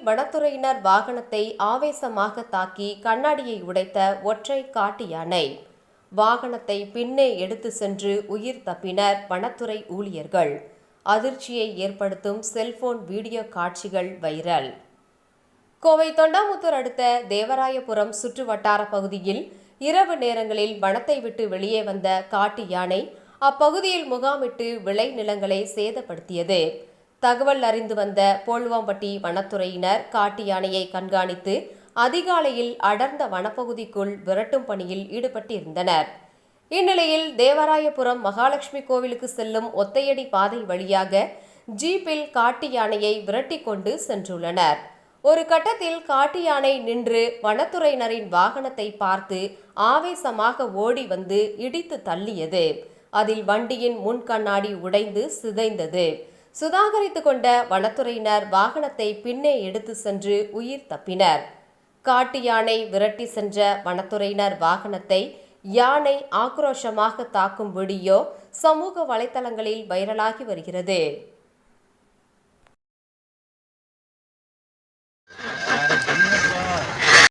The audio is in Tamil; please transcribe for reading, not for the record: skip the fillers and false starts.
வனத்துறையினர் வாகனத்தை ஆவேசமாக தாக்கி கண்ணாடியை உடைத்த ஒற்றை காட்டு யானை. வாகனத்தை பின்னே எடுத்து சென்று உயிர் தப்பினர் வனத்துறை ஊழியர்கள். அதிர்ச்சியை ஏற்படுத்தும் செல்போன் வீடியோ காட்சிகள் வைரல். கோவை தொண்டாமுத்தூர் அடுத்த தேவராயபுரம் சுற்று வட்டார பகுதியில் இரவு நேரங்களில் வனத்தை விட்டு வெளியே வந்த காட்டு யானை அப்பகுதியில் முகாமிட்டு விளை நிலங்களை சேதப்படுத்தியது. தகவல் அறிந்து வந்த போல்வாம்பட்டி வனத்துறையினர் காட்டு யானையை கண்காணித்து அதிகாலையில் அடர்ந்த வனப்பகுதிக்குள் விரட்டும் பணியில் ஈடுபட்டிருந்தனர். இந்நிலையில் தேவராயபுரம் மகாலட்சுமி கோவிலுக்கு செல்லும் ஒத்தையடி பாதை வழியாக ஜீப்பில் காட்டு யானையை விரட்டி கொண்டு சென்றுள்ளனர். ஒரு கட்டத்தில் காட்டு யானை நின்று வனத்துறையினரின் வாகனத்தை பார்த்து ஆவேசமாக ஓடி வந்து இடித்து தள்ளியது. அதில் வண்டியின் முன் கண்ணாடி உடைந்து சிதைந்தது. சுதாகரித்துக் கொண்ட வனத்துறையினர் வாகனத்தை பின்னே எடுத்து சென்று உயிர் தப்பினர். காட்டு யானை விரட்டி சென்ற வனத்துறையினர் வாகனத்தை யானை ஆக்ரோஷமாக தாக்கும் வீடியோ சமூக வலைதளங்களில் வைரலாகி வருகிறது.